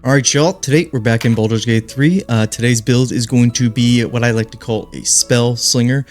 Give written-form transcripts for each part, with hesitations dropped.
Alright y'all, today we're back in Baldur's Gate 3. Today's build is going to be what I like to call a Spellslinger.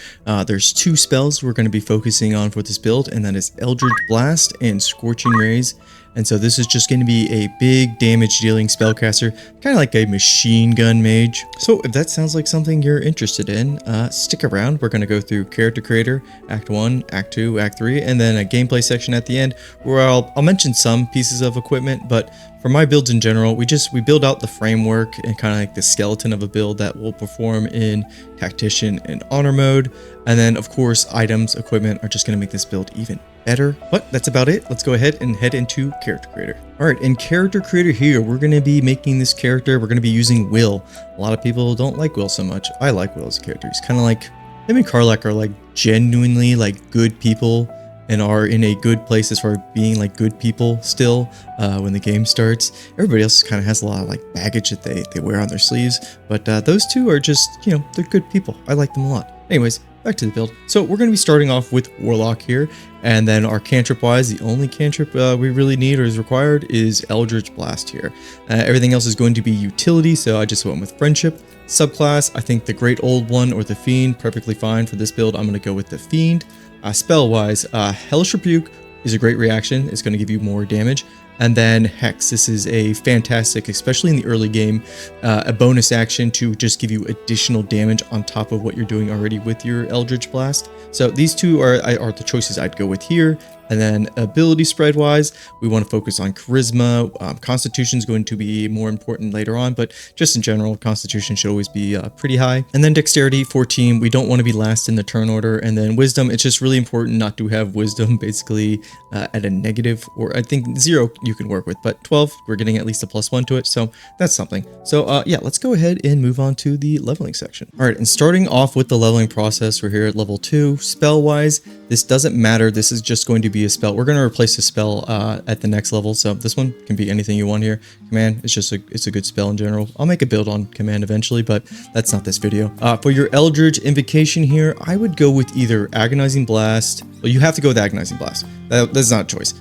There's two spells we're going to be focusing on for this build, and that is Eldritch Blast and Scorching Rays. And so this is just going to be a big damage dealing spellcaster, kind of like a machine gun mage. So if that sounds like something you're interested in, stick around. We're going to go through Character Creator, Act 1, Act 2, Act 3, and then a gameplay section at the end where I'll mention some pieces of equipment, but for my builds in general, we build out the framework and kind of like the skeleton of a build that will perform in Tactician and Honor mode. And then of course, items, equipment are just going to make this build even better. But that's about it. Let's go ahead and head into Character Creator. All right, in Character Creator here, we're going to be making this character. We're going to be using Will. A lot of people don't like Will so much. I like Will as a character. He's kind of like, him and Karlach are like genuinely like good people and are in a good place as far as being like good people still when the game starts. Everybody else kind of has a lot of like baggage that they wear on their sleeves, but those two are just, you know, they're good people. I like them a lot. Anyways, back to the build. So we're going to be starting off with Warlock here, and then our cantrip wise, the only cantrip we really need or is required is Eldritch Blast here. Everything else is going to be utility, so I just went with Friendship. Subclass, I think the Great Old One or the Fiend, perfectly fine for this build. I'm going to go with the Fiend. Spell-wise, Hellish Rebuke is a great reaction. It's going to give you more damage. And then Hex, this is a fantastic, especially in the early game, a bonus action to just give you additional damage on top of what you're doing already with your Eldritch Blast. So these two are the choices I'd go with here. And then ability spread wise, we want to focus on charisma. Constitution is going to be more important later on, but just in general, constitution should always be pretty high. And then dexterity, 14, we don't want to be last in the turn order. And then wisdom, it's just really important not to have wisdom basically at a negative, or I think 0 you can work with, but 12, we're getting at least a +1 to it. So that's something. So yeah, let's go ahead and move on to the leveling section. All right, and starting off with the leveling process, we're here at level 2. Spell wise, this doesn't matter. This is just going to be a spell. We're going to replace a spell at the next level, so this one can be anything you want here. Command, it's a good spell in general. I'll make a build on command eventually, but that's not this video. For your Eldritch Invocation here, I would go with either Agonizing Blast. Well, you have to go with Agonizing Blast. That's not a choice.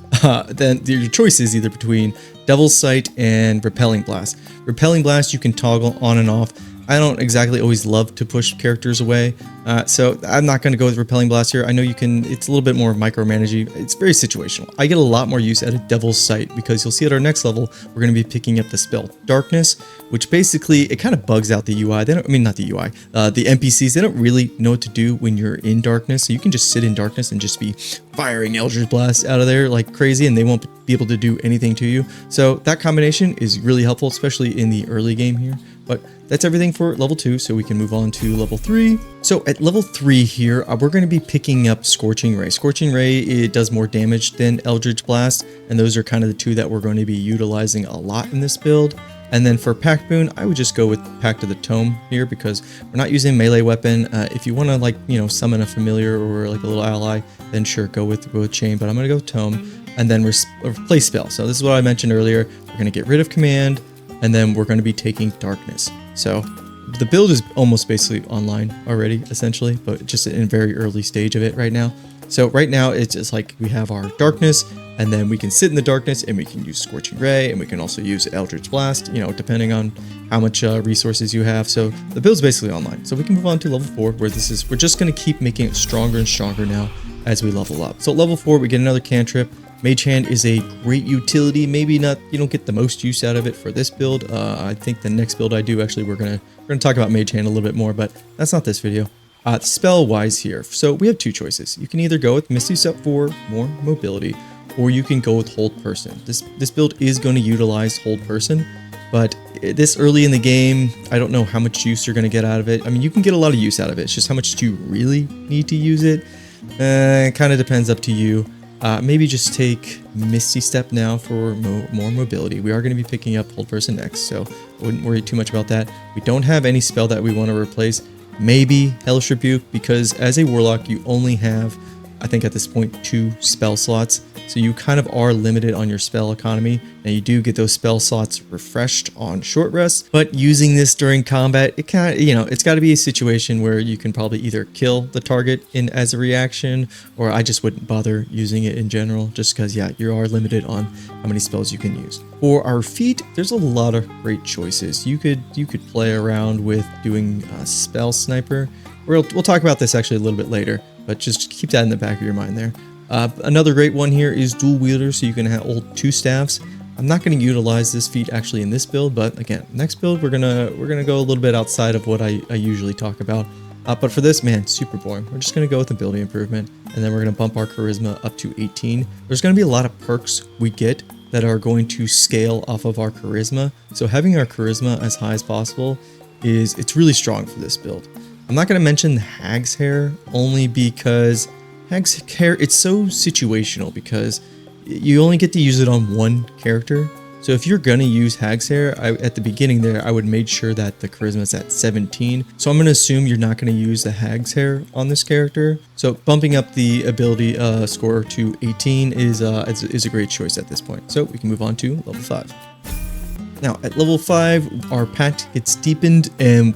Then your choice is either between Devil's Sight and Repelling Blast. Repelling Blast you can toggle on and off. I don't exactly always love to push characters away, so I'm not going to go with Repelling Blast here. I know you can, it's a little bit more micromanaging. It's very situational. I get a lot more use out of Devil's Sight because you'll see at our next level, we're going to be picking up the spell Darkness, which basically, it kind of bugs out the UI. The NPCs, they don't really know what to do when you're in darkness, so you can just sit in darkness and just be firing Eldritch Blast out of there like crazy, and they won't be able to do anything to you. So that combination is really helpful, especially in the early game here. But that's everything for level 2, so we can move on to level 3. So at level 3 here, we're going to be picking up Scorching Ray. Scorching Ray, it does more damage than Eldritch Blast, and those are kind of the two that we're going to be utilizing a lot in this build. And then for Pact Boon, I would just go with Pact of the Tome here because we're not using melee weapon. If you want to, like, you know, summon a familiar or like a little ally, then sure, go with Chain, but I'm going to go with Tome. And then replace spell. So this is what I mentioned earlier. We're going to get rid of command, and then we're going to be taking darkness. So the build is almost basically online already, essentially, but just in a very early stage of it right now. So right now it's just like we have our darkness, and then we can sit in the darkness and we can use Scorching Ray, and we can also use Eldritch Blast, you know, depending on how much resources you have. So the build's basically online. So we can move on to level 4, where we're just going to keep making it stronger and stronger now as we level up. So level 4, we get another cantrip. Mage Hand is a great utility. Maybe not, you don't get the most use out of it for this build. I think the next build I do, actually, we're gonna talk about Mage Hand a little bit more, but that's not this video. Spell wise here, so we have two choices. You can either go with Misty Step for more mobility, or you can go with Hold Person. This build is going to utilize Hold Person, but this early in the game, I don't know how much use you're going to get out of it. I mean, you can get a lot of use out of it. It's just how much do you really need to use it? It kind of depends, up to you. Maybe just take Misty Step now for more mobility. We are going to be picking up Hold Person next, so I wouldn't worry too much about that. We don't have any spell that we want to replace. Maybe Hellish Rebuke, because as a Warlock, you only have I think at this point 2 spell slots. So you kind of are limited on your spell economy. Now you do get those spell slots refreshed on short rest, but using this during combat, it kind of, it's got to be a situation where you can probably either kill the target as a reaction, or I just wouldn't bother using it in general, just because, yeah, you are limited on how many spells you can use. For our feat, there's a lot of great choices. You could play around with doing Spell Sniper. We'll talk about this actually a little bit later, but just keep that in the back of your mind there. Another great one here is Dual Wielder, so you can hold 2 staffs. I'm not going to utilize this feat actually in this build, but again, next build we're gonna go a little bit outside of what I usually talk about. But for this, man, super boring. We're just going to go with ability improvement, and then we're going to bump our charisma up to 18. There's going to be a lot of perks we get that are going to scale off of our charisma. So having our charisma as high as possible it's really strong for this build. I'm not going to mention Hag's Hair only because Hag's Hair, it's so situational because you only get to use it on one character. So if you're going to use Hag's Hair, at the beginning there, I would make sure that the charisma is at 17. So I'm going to assume you're not going to use the Hag's Hair on this character. So bumping up the ability score to 18 is a great choice at this point. So we can move on to level 5. Now at level 5, our pact gets deepened, and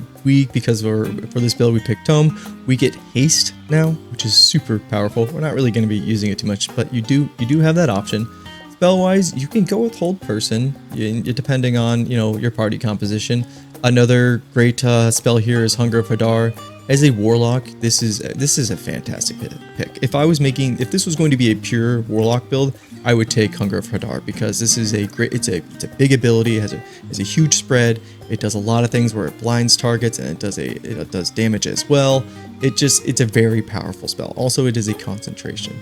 because for this build we picked Tome, we get haste now, which is super powerful. We're not really going to be using it too much, but you do have that option. Spell-wise, you can go with Hold Person, depending on your party composition. Another great spell here is Hunger of Hadar. As a Warlock, this is a fantastic pick. If this was going to be a pure Warlock build, I would take Hunger of Hadar, because this is it's a big ability. It has a huge spread. It does a lot of things where it blinds targets, and it does damage as well. It's a very powerful spell. Also, it is a concentration.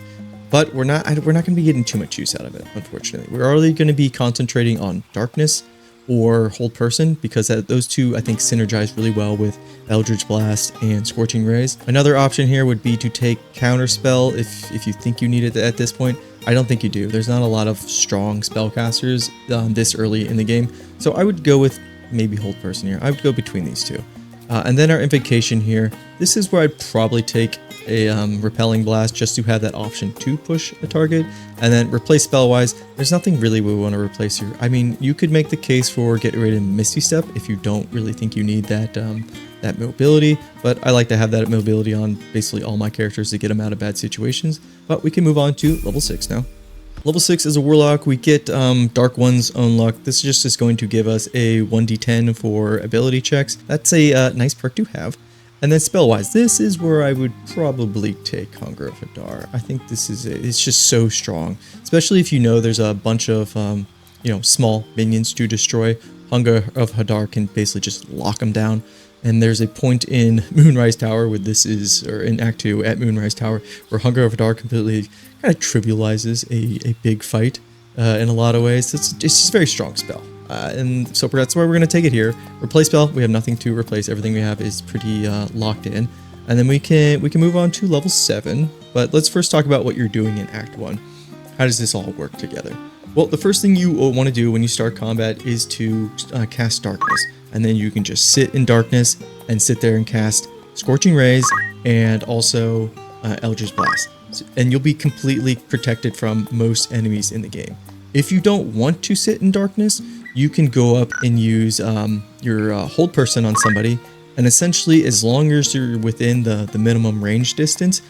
But we're not going to be getting too much use out of it, unfortunately. We're already going to be concentrating on Darkness or Hold Person, because those two I think synergize really well with Eldritch Blast and Scorching Rays. Another option here would be to take Counterspell if you think you need it at this point. I don't think you do. There's not a lot of strong spellcasters this early in the game, so I would go with maybe Hold Person here. I would go between these two. And then our Invocation here, this is where I'd probably take a Repelling Blast just to have that option to push a target. And then replace spell-wise, there's nothing really we want to replace here. I mean, you could make the case for getting rid of Misty Step if you don't really think you need that mobility, but I like to have that mobility on basically all my characters to get them out of bad situations. But we can move on to level 6 now. Level 6 is a Warlock. We get Dark One's Own Luck. This is just going to give us a 1d10 for ability checks. That's a nice perk to have. And then spell-wise, this is where I would probably take Hunger of Hadar. I think it's just so strong, especially if there's a bunch of small minions to destroy. Hunger of Hadar can basically just lock them down. And there's a point in Moonrise Tower or in Act 2 at Moonrise Tower, where Hunger of Hadar completely kind of trivializes a big fight in a lot of ways. It's just a very strong spell. And so that's why we're going to take it here. Replace spell, we have nothing to replace. Everything we have is pretty locked in. And then we can move on to level 7. But let's first talk about what you're doing in Act 1. How does this all work together? Well, the first thing you want to do when you start combat is to cast Darkness. And then you can just sit in Darkness and sit there and cast Scorching Rays and also Eldritch Blast. And you'll be completely protected from most enemies in the game. If you don't want to sit in Darkness, you can go up and use your Hold Person on somebody, and essentially, as long as you're within the minimum range distance,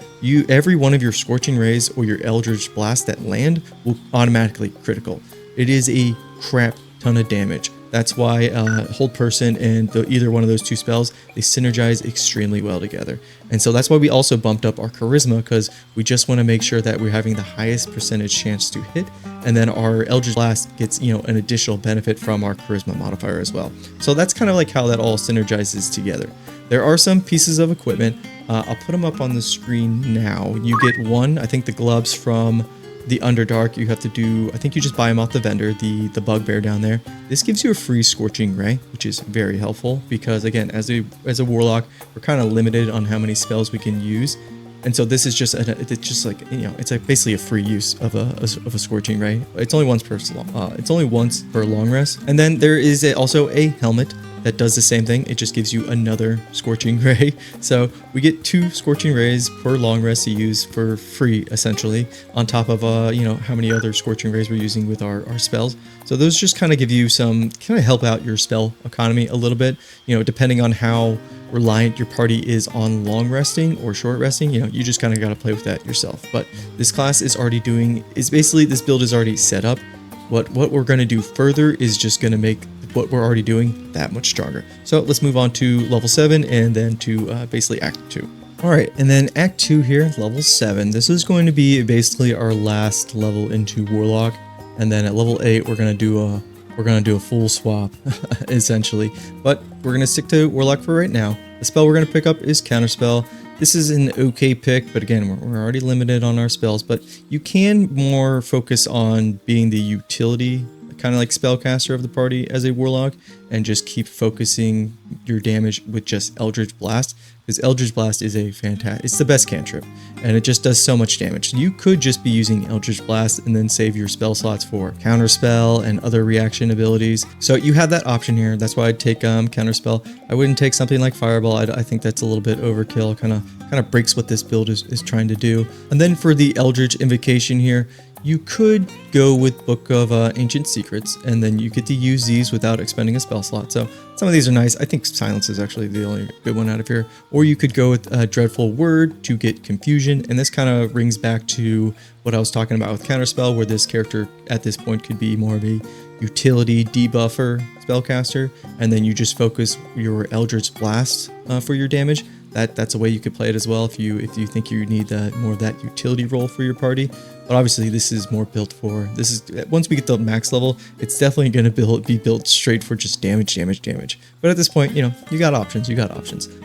every one of your Scorching Rays or your Eldritch Blast that land will automatically critical. It is a crap ton of damage. That's why Hold Person and either one of those two spells, they synergize extremely well together. And so that's why we also bumped up our Charisma, because we just want to make sure that we're having the highest percentage chance to hit. And then our Eldritch Blast gets, an additional benefit from our Charisma modifier as well. So that's kind of like how that all synergizes together. There are some pieces of equipment. I'll put them up on the screen now. You get one, I think the gloves from the Underdark. You have to do, I think you just buy them off the vendor, the bugbear down there. This gives you a free Scorching Ray, which is very helpful because, again, as a Warlock, we're kind of limited on how many spells we can use. And so this is just it's like basically a free use of a Scorching Ray. It's only once per long rest. And then there is also a helmet that does the same thing. It just gives you another scorching ray. So we get 2 scorching rays per long rest to use for free, essentially, on top of you know, how many other scorching rays we're using with our spells. So those just kind of give you some, kind of help out your spell economy a little bit, you know, depending on how reliant your party is on long resting or short resting. You know, you just kind of got to play with that yourself. But this class is already doing, is basically, this build is already set up. What we're going to do further is just going to make what we're already doing that much stronger. So let's move on to level 7 and then to basically Act 2. All right, and then Act 2 here, level 7. This is going to be basically our last level into Warlock, and then at level 8 we're going to do a full swap essentially. But we're going to stick to Warlock for right now. The spell we're going to pick up is Counterspell. This is an okay pick, but again, we're already limited on our spells, but you can more focus on being the utility, kind of like spellcaster of the party as a Warlock, and just keep focusing your damage with just Eldritch Blast, because Eldritch Blast is a fantastic, it's the best cantrip, and it just does so much damage. You could just be using Eldritch Blast and then save your spell slots for Counterspell and other reaction abilities. So you have that option here. That's why I'd take Counterspell. I wouldn't take something like Fireball. I think that's a little bit overkill, kind of breaks what this build is trying to do. And then for the Eldritch Invocation here, you could go with Book of Ancient Secrets, and then you get to use these without expending a spell slot. So some of these are nice. I think Silence is actually the only good one out of here. Or you could go with Dreadful Word to get Confusion, and this kind of rings back to what I was talking about with Counterspell, where this character at this point could be more of a utility debuffer spellcaster, and then you just focus your Eldritch Blast for your damage. That's a way you could play it as well if you think you need more of that utility role for your party. But obviously this is more built for, this is, once we get to max level, it's definitely going to be built straight for just damage. But at this point, you know, you got options.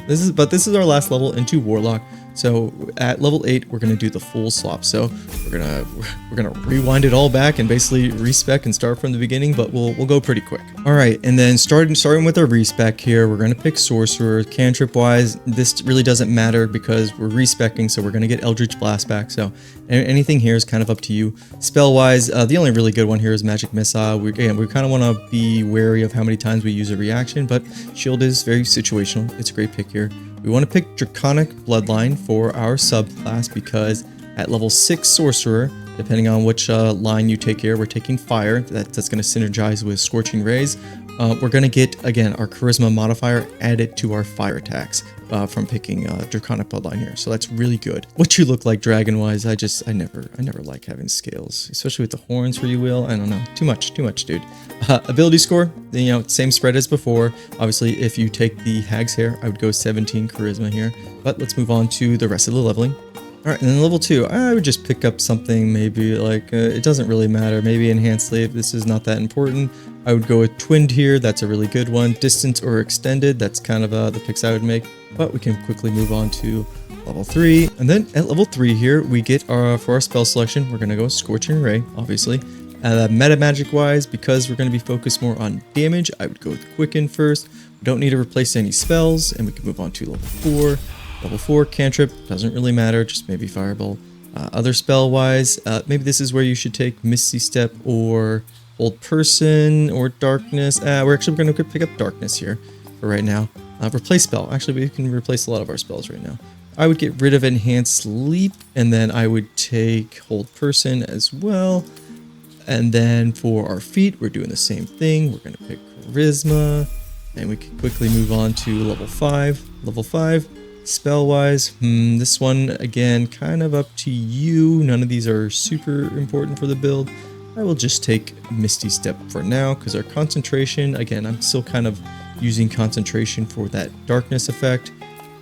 This is our last level into Warlock. So at level 8, we're going to do the full swap. So we're gonna rewind it all back and basically respec and start from the beginning, but we'll go pretty quick. All right, and then starting with our respec here, we're going to pick Sorcerer. Cantrip wise, this really doesn't matter because we're respecing, so we're going to get Eldritch Blast back. So anything here is kind of up to you. Spell wise, the only really good one here is Magic Missile. We kind of want to be wary of how many times we use a reaction, but Shield is very situational. It's a great pick here. We want to pick Draconic Bloodline for our subclass because at level 6 Sorcerer, depending on which line you take here, we're taking Fire. That's going to synergize with Scorching Rays. We're going to get, again, our Charisma modifier added to our fire attacks from picking Draconic Bloodline here. So that's really good. What you look like dragon-wise, I never like having scales, especially with the horns for you, Will. I don't know. Too much, dude. Ability score, you know, same spread as before. Obviously, if you take the Hag's Hair, I would go 17 Charisma here. But let's move on to the rest of the leveling. All right, and then level 2, I would just pick up something maybe like, it doesn't really matter, maybe Enhanced Slave, this is not that important. I would go with Twinned here, that's a really good one. Distance or Extended, that's kind of the picks I would make. But we can quickly move on to level 3. And then at level 3 here, we get for our spell selection, we're going to go Scorching Ray, obviously. Meta magic wise, because we're going to be focused more on damage, I would go with Quicken first. We don't need to replace any spells, and we can move on to level 4. Level 4 cantrip, doesn't really matter, just maybe Fireball. Other spell wise, maybe this is where you should take Misty Step or Hold Person or Darkness. We're actually going to pick up Darkness here for right now. Replace spell. Actually, we can replace a lot of our spells right now. I would get rid of Enhanced Sleep, and then I would take Hold Person as well. And then for our feet, we're doing the same thing. We're going to pick Charisma, and we can quickly move on to level 5. Level 5. Spell wise, this one again kind of up to you. None of these are super important for the build. I will just take Misty Step for now because our concentration, again, I'm still kind of using concentration for that darkness effect.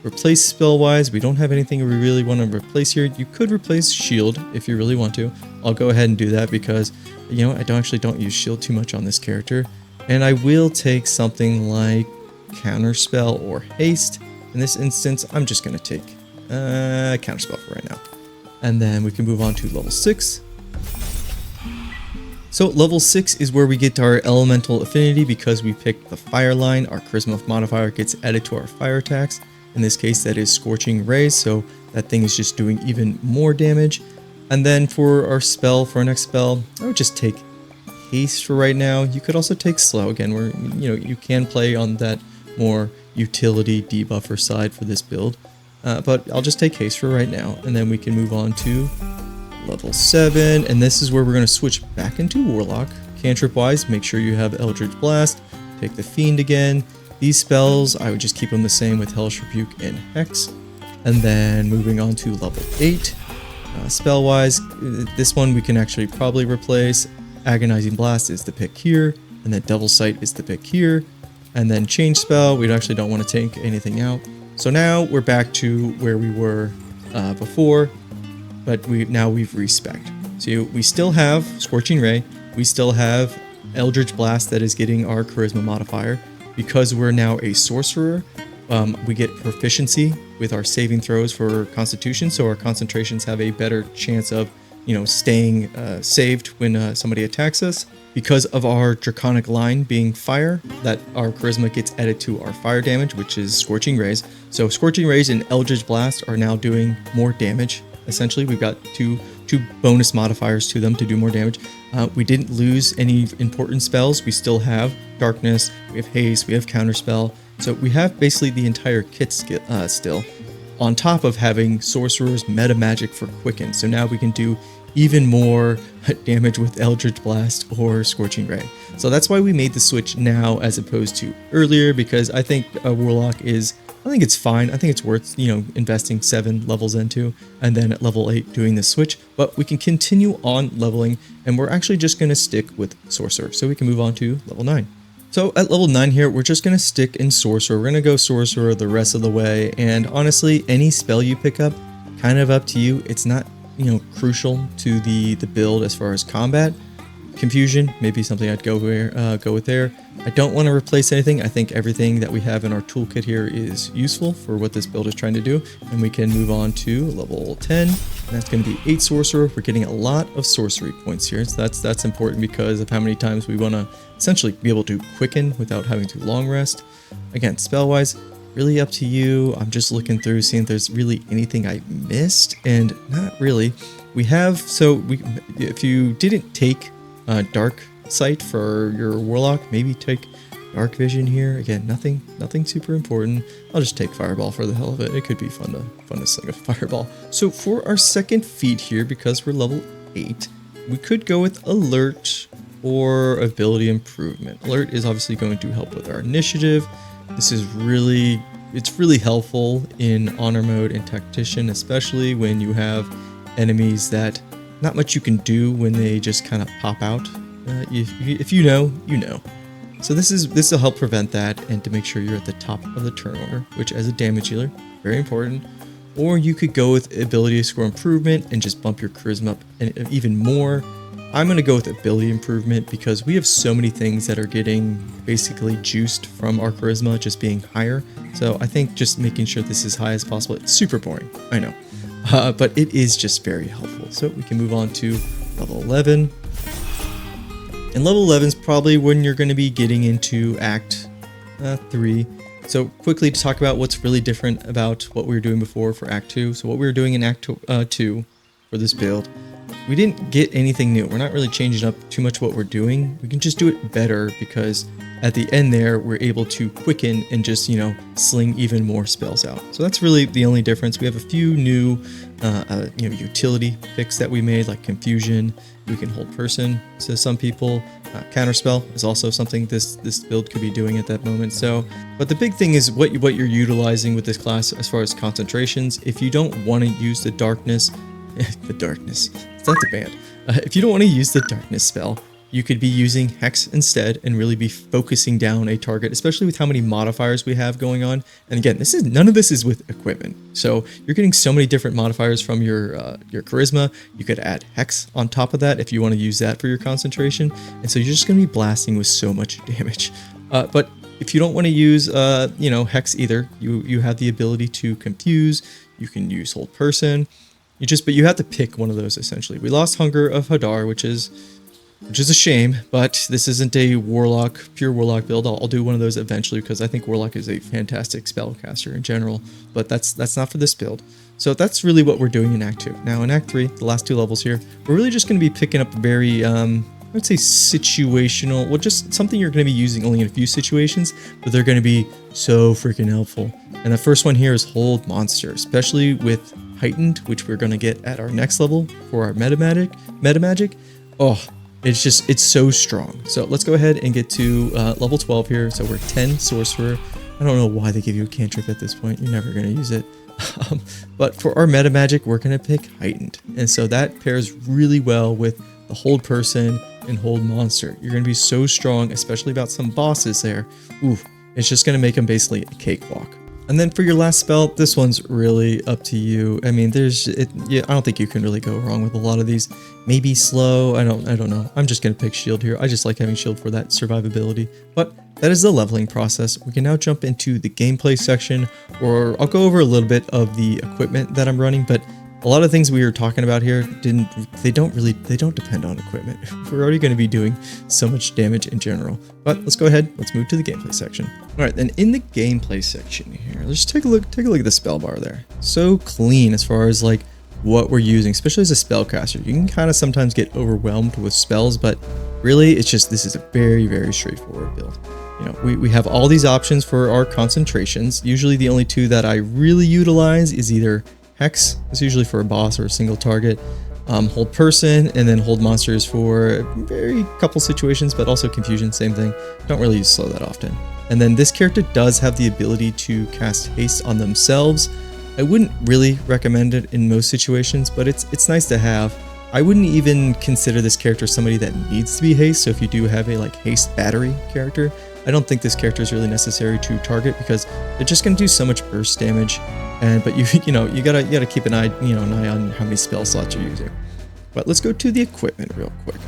Replace spell wise, we don't have anything we really want to replace here. You could replace shield if you really want to. I'll go ahead and do that because, you know, I don't use shield too much on this character. And I will take something like Counterspell or Haste. In this instance, I'm just going to take Counterspell for right now. And then we can move on to level 6. So level 6 is where we get our elemental affinity because we picked the fire line. Our charisma modifier gets added to our fire attacks. In this case, that is Scorching Rays, so that thing is just doing even more damage. And then for our spell, for our next spell, I would just take haste for right now. You could also take slow. Again, you can play on that more utility debuffer side for this build. But I'll just take haste for right now, and then we can move on to level 7, and this is where we're going to switch back into Warlock. Cantrip wise, make sure you have Eldritch Blast, take the Fiend again. These spells, I would just keep them the same with Hellish Rebuke and Hex. And then moving on to level 8. Spell wise, this one we can actually probably replace. Agonizing Blast is the pick here, and then Devil Sight is the pick here. And then Change Spell, we actually don't want to take anything out. So now we're back to where we were before, but we've Respec. So we still have Scorching Ray, we still have Eldritch Blast that is getting our Charisma modifier. Because we're now a sorcerer, we get proficiency with our saving throws for Constitution, so our concentrations have a better chance of, staying saved when somebody attacks us. Because of our Draconic line being fire, that our Charisma gets added to our fire damage, which is Scorching Rays. So Scorching Rays and Eldritch Blast are now doing more damage. Essentially, we've got two bonus modifiers to them to do more damage. We didn't lose any important spells. We still have Darkness, we have Haste, we have Counterspell. So we have basically the entire kit still, on top of having Sorcerer's Meta Magic for Quicken. So now we can do even more damage with Eldritch Blast or Scorching Ray. So that's why we made the switch now as opposed to earlier, because I think Warlock I think it's fine. I think it's worth, investing 7 levels into, and then at level 8 doing the switch. But we can continue on leveling, and we're actually just going to stick with Sorcerer. So we can move on to level 9. So at level 9 here, we're just going to stick in Sorcerer. We're going to go Sorcerer the rest of the way. And honestly, any spell you pick up, kind of up to you. It's not, crucial to the build as far as combat. Confusion, maybe something I'd go with there. I don't want to replace anything. I think everything that we have in our toolkit here is useful for what this build is trying to do. And we can move on to level 10. And that's going to be 8 Sorcerer. We're getting a lot of sorcery points here. So that's important because of how many times we want to essentially be able to quicken without having to long rest. Again, spell-wise, really up to you. I'm just looking through, seeing if there's really anything I missed. And not really. If you didn't take Dark Sight for your Warlock, maybe take Dark Vision here. Again, nothing super important. I'll just take Fireball for the hell of it. It could be fun to sling a Fireball. So for our second feat here, because we're level 8, we could go with Alert or Ability Improvement. Alert is obviously going to help with our initiative. This is really helpful in Honor Mode and Tactician, especially when you have enemies that not much you can do when they just kind of pop out. If you know, you know. So this will help prevent that and to make sure you're at the top of the turn order, which as a damage healer, very important. Or you could go with Ability Score Improvement and just bump your Charisma up even more. I'm going to go with Ability Improvement because we have so many things that are getting basically juiced from our Charisma just being higher. So I think just making sure this is high as possible. It's super boring, I know. But it is just very helpful. So we can move on to level 11. And level 11 is probably when you're going to be getting into Act 3. So quickly to talk about what's really different about what we were doing before for Act 2. So what we were doing in Act 2 for this build, we didn't get anything new. We're not really changing up too much what we're doing. We can just do it better because at the end there, we're able to quicken and just, sling even more spells out. So that's really the only difference. We have a few new, utility picks that we made, like Confusion. We can hold person to some people. Counterspell is also something this build could be doing at that moment. So, but the big thing is what you're utilizing with this class as far as concentrations. If you don't want to use the darkness, it's not the band. If you don't want to use the darkness spell, you could be using Hex instead and really be focusing down a target, especially with how many modifiers we have going on. And again, none of this is with equipment. So you're getting so many different modifiers from your Charisma. You could add Hex on top of that if you want to use that for your concentration. And so you're just going to be blasting with so much damage. But if you don't want to use, Hex either, you have the ability to confuse. You can use Hold Person. But you have to pick one of those essentially. We lost Hunger of Hadar, which is a shame, but this isn't a pure Warlock build. I'll do one of those eventually because I think Warlock is a fantastic spellcaster in general, but that's not for this build. So that's really what we're doing in Act 2. Now in Act 3, the last 2 levels here, we're really just going to be picking up very I would say situational, well, just something you're going to be using only in a few situations, but they're going to be so freaking helpful. And the first one here is Hold Monster, especially with Heightened, which we're going to get at our next level for our meta magic. Oh, it's so strong. So let's go ahead and get to level 12 here. So we're 10 sorcerer. I don't know why they give you a cantrip at this point. You're never going to use it. But for our meta magic, we're going to pick Heightened. And so that pairs really well with the Hold Person and Hold Monster. You're going to be so strong, especially about some bosses there. Ooh, it's just going to make them basically a cakewalk. And then for your last spell, this one's really up to you. I mean, I don't think you can really go wrong with a lot of these. Maybe slow, I don't know. I'm just gonna pick shield here. I just like having shield for that survivability. But that is the leveling process. We can now jump into the gameplay section, or I'll go over a little bit of the equipment that I'm running, but a lot of things we were talking about here they don't depend on equipment. We're already going to be doing so much damage in general. But let's go ahead, let's move to the gameplay section. All right, then in the gameplay section here, let's take a look at the spell bar there. So clean as far as like what we're using, especially as a spellcaster. You can kind of sometimes get overwhelmed with spells, but really it's just, this is a very, very straightforward build. You know, we have all these options for our concentrations. Usually the only two that I really utilize is either Hex, is usually for a boss or a single target, Hold Person, and then Hold Monsters for very couple situations, but also Confusion, same thing. Don't really use Slow that often. And then this character does have the ability to cast Haste on themselves. I wouldn't really recommend it in most situations, but it's nice to have. I wouldn't even consider this character somebody that needs to be haste, so if you do have a like haste battery character, I don't think this character is really necessary to target because they're just going to do so much burst damage. But you gotta keep an eye on how many spell slots you're using. But let's go to the equipment real quick.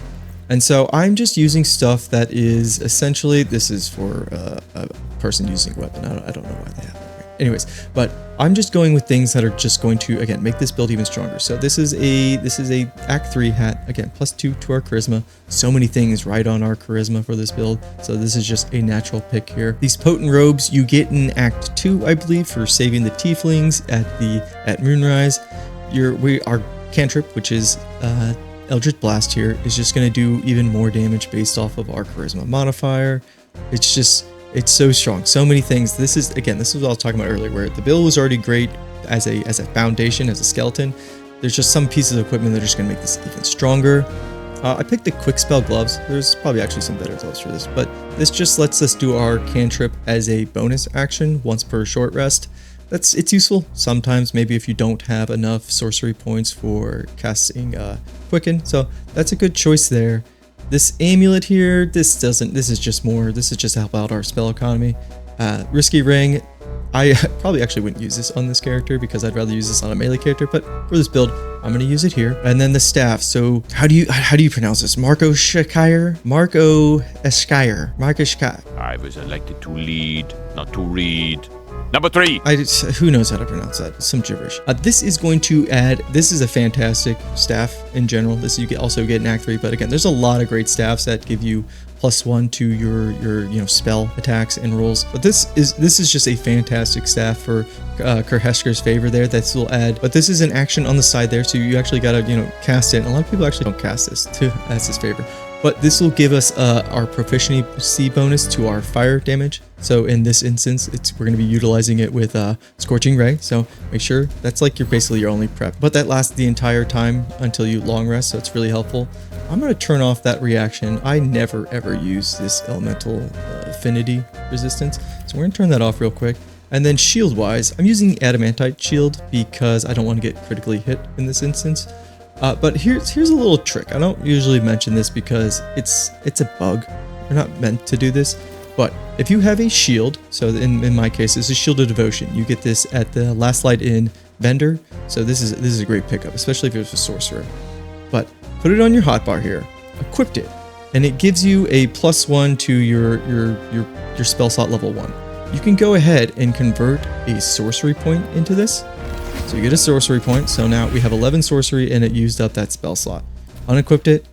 And so I'm just using stuff that is essentially, this is for a person using a weapon. I don't know why they have it. Anyways, but I'm just going with things that are just going to, again, make this build even stronger. So this is a Act 3 hat, again, +2 to our charisma. So many things right on our charisma for this build. So this is just a natural pick here. These potent robes you get in Act 2, I believe, for saving the tieflings at Moonrise. Our cantrip, which is Eldritch Blast here, is just going to do even more damage based off of our charisma modifier. It's so strong, so many things. This is what I was talking about earlier, where the build was already great as a foundation, as a skeleton. There's just some pieces of equipment that are just going to make this even stronger. I picked the quick spell gloves. There's probably actually some better gloves for this, but this just lets us do our cantrip as a bonus action once per short rest. It's useful sometimes, maybe if you don't have enough sorcery points for casting Quicken. So that's a good choice there. This amulet here, this is just to help out our spell economy. Risky ring, I probably actually wouldn't use this on this character because I'd rather use this on a melee character, but for this build, I'm gonna use it here. And then the staff. So how do you pronounce this? Marco Esquire? I was elected to lead, not to read. Number 3. Who knows how to pronounce that? Some gibberish. This is going to add. This is a fantastic staff in general. This you also get in Act 3, but again, there's a lot of great staffs that give you +1 to your spell attacks and rolls. But this is just a fantastic staff for Kerhesker's favor there. This will add. But this is an action on the side there, so you actually gotta cast it. And a lot of people actually don't cast this too. That's his favor. But this will give us our proficiency bonus to our fire damage. So in this instance, we're going to be utilizing it with Scorching Ray. So make sure that's like basically your only prep. But that lasts the entire time until you long rest, so it's really helpful. I'm going to turn off that reaction. I never ever use this elemental affinity resistance. So we're going to turn that off real quick. And then shield wise, I'm using the adamantite shield because I don't want to get critically hit in this instance. But here's a little trick. I don't usually mention this because it's a bug. We're not meant to do this. But if you have a shield, so in my case, this is Shield of Devotion. You get this at the Last Light in vendor. So this is a great pickup, especially if it's a sorcerer. But put it on your hotbar here, equipped it, and it gives you a +1 to your spell slot level 1. You can go ahead and convert a sorcery point into this. So you get a sorcery point. So now we have 11 sorcery and it used up that spell slot. Unequipped it,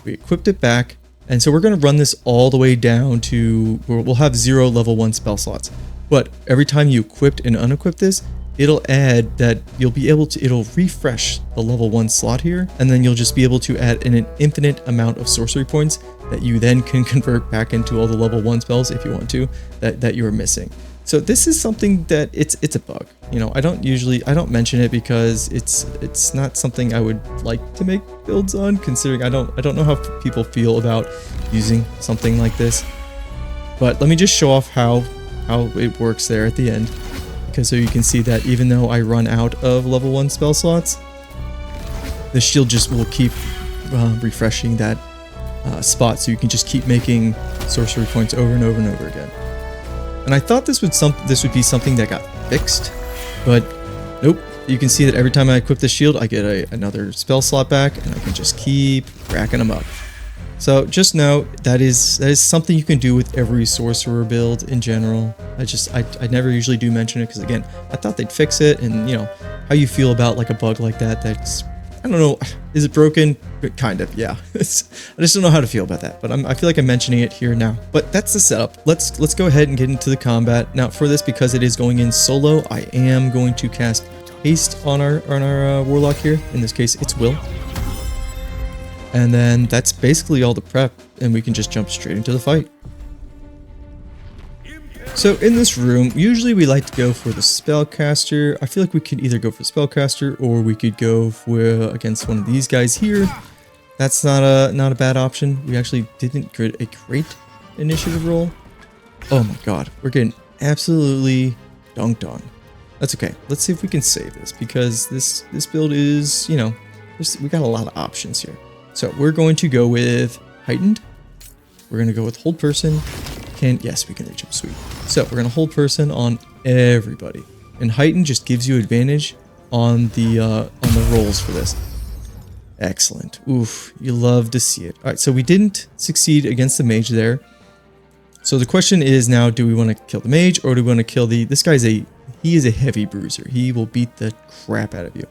we equipped it back. And so we're going to run this all the way down to where we'll have 0 level 1 spell slots. But every time you equipped and unequipped this, it'll add that you'll be able to, it'll refresh the level 1 slot here, and then you'll just be able to add an infinite amount of sorcery points that you then can convert back into all the level 1 spells if you want to, that you were missing. So this is something that it's a bug. You know, I don't mention it because it's not something I would like to make builds on, considering I don't know how people feel about using something like this. But let me just show off how it works there at the end, because so you can see that even though I run out of level 1 spell slots, the shield just will keep refreshing that spot, so you can just keep making sorcery points over and over and over again. And I thought this would be something that got fixed, but nope. You can see that every time I equip the shield, I get another spell slot back, and I can just keep racking them up. So just know that is something you can do with every sorcerer build in general. I never usually do mention it because, again, I thought they'd fix it, and you know how you feel about like a bug like that. That's, I don't know, is it broken? Kind of, yeah. I just don't know how to feel about that, but I feel like I'm mentioning it here now. But that's the setup. Let's go ahead and get into the combat. Now for this, because it is going in solo, I am going to cast haste on our Warlock here. In this case, it's Will. And then that's basically all the prep, and we can just jump straight into the fight. So in this room, usually we like to go for the spellcaster. I feel like we could either go for spellcaster or we could go for against one of these guys here. That's not a bad option. We actually didn't get a great initiative roll. Oh my god, we're getting absolutely dunked on. That's okay. Let's see if we can save this, because this build is, you know, we got a lot of options here. So we're going to go with heightened. We're going to go with hold person. Yes, we can reach him. Sweet. So we're going to hold person on everybody. And heightened just gives you advantage on the rolls for this. Excellent. Oof, you love to see it. All right, so we didn't succeed against the mage there. So the question is now, do we want to kill the mage, or do we want to kill this guy's he is a heavy bruiser. He will beat the crap out of you.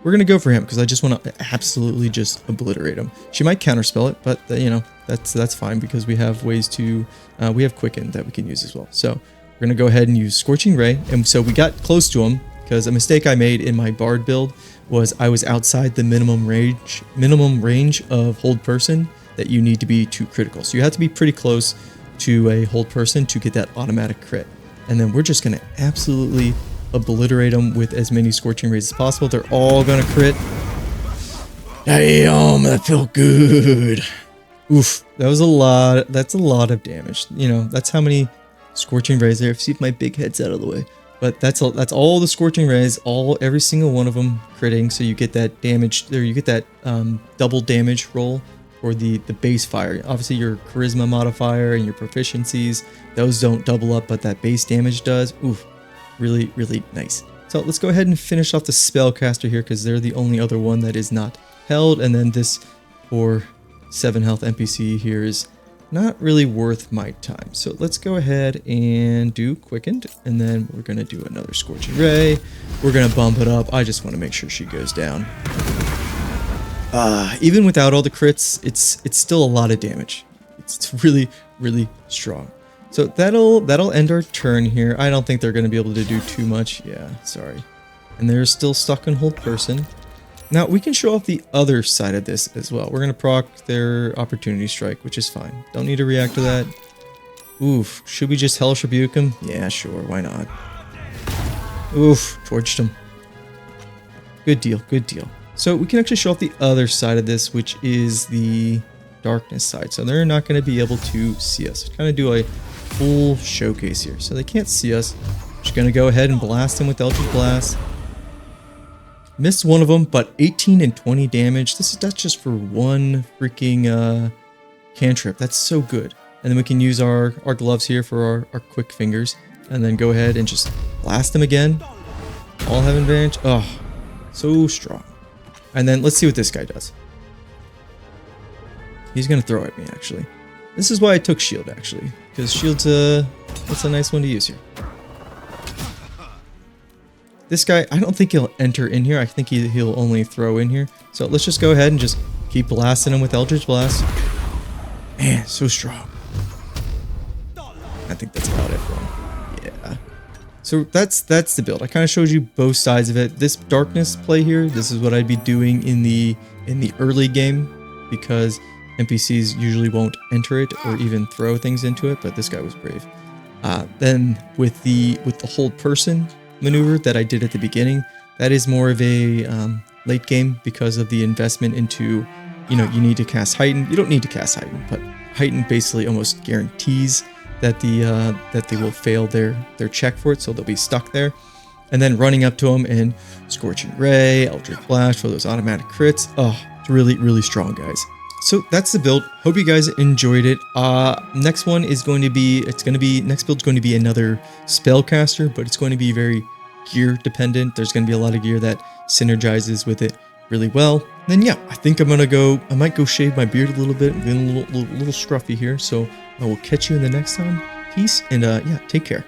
We're going to go for him because I just want to absolutely just obliterate him. She might counterspell it, but you know, that's fine because we have ways to, we have quicken that we can use as well. So we're going to go ahead and use Scorching Ray. And so we got close to him because a mistake I made in my Bard build was I was outside the minimum range of hold person that you need to be to critical. So you have to be pretty close to a hold person to get that automatic crit. And then we're just going to absolutely obliterate them with as many Scorching Rays as possible. They're all gonna crit. Damn, that felt good. Oof, that was a lot. That's a lot of damage. You know, that's how many Scorching Rays there. See if my big head's out of the way. But that's all the Scorching Rays, every single one of them critting. So you get that damage there. You get that double damage roll for the base fire. Obviously your charisma modifier and your proficiencies, those don't double up, but that base damage does. Oof. Really, really nice. So let's go ahead and finish off the spellcaster here because they're the only other one that is not held. And then this poor 7 health NPC here is not really worth my time. So let's go ahead and do quickened. And then we're going to do another Scorching Ray. We're going to bump it up. I just want to make sure she goes down. Even without all the crits, it's still a lot of damage. It's really, really strong. So that'll end our turn here. I don't think they're going to be able to do too much. Yeah, sorry. And they're still stuck on hold person. Now we can show off the other side of this as well. We're going to proc their opportunity strike, which is fine. Don't need to react to that. Oof, should we just Hellish Rebuke him? Yeah, sure, why not? Oof, torched him. Good deal, good deal. So we can actually show off the other side of this, which is the darkness side. So they're not going to be able to see us. Kind of do a full showcase here. So they can't see us. Just going to go ahead and blast them with Eldritch Blast. Missed one of them, but 18 and 20 damage. That's just for one freaking cantrip. That's so good. And then we can use our gloves here for our quick fingers. And then go ahead and just blast them again. All have advantage. Oh, so strong. And then let's see what this guy does. He's going to throw at me, actually. This is why I took shield, actually. Because shield's that's a nice one to use here. This guy, I don't think he'll enter in here. I think he'll only throw in here. So let's just go ahead and just keep blasting him with Eldritch Blast. Man, so strong. I think that's about it for him. Yeah. So that's the build. I kind of showed you both sides of it. This darkness play here, this is what I'd be doing in the early game, because NPCs usually won't enter it or even throw things into it, but this guy was brave. Then with the hold person maneuver that I did at the beginning, that is more of a late game because of the investment into, you know, you need to cast Heighten. You don't need to cast Heighten, but Heighten basically almost guarantees that they will fail their check for it, so they'll be stuck there. And then running up to them and Scorching Ray, Eldritch Blast for those automatic crits. Oh, it's really, really strong, guys. So that's the build. Hope you guys enjoyed it. Next one is going to be, next build's going to be another spellcaster, but it's going to be very gear dependent. There's going to be a lot of gear that synergizes with it really well. And then yeah, I think I might go shave my beard a little bit. I'm getting a little scruffy here, so I will catch you in the next time. Peace, and yeah, take care.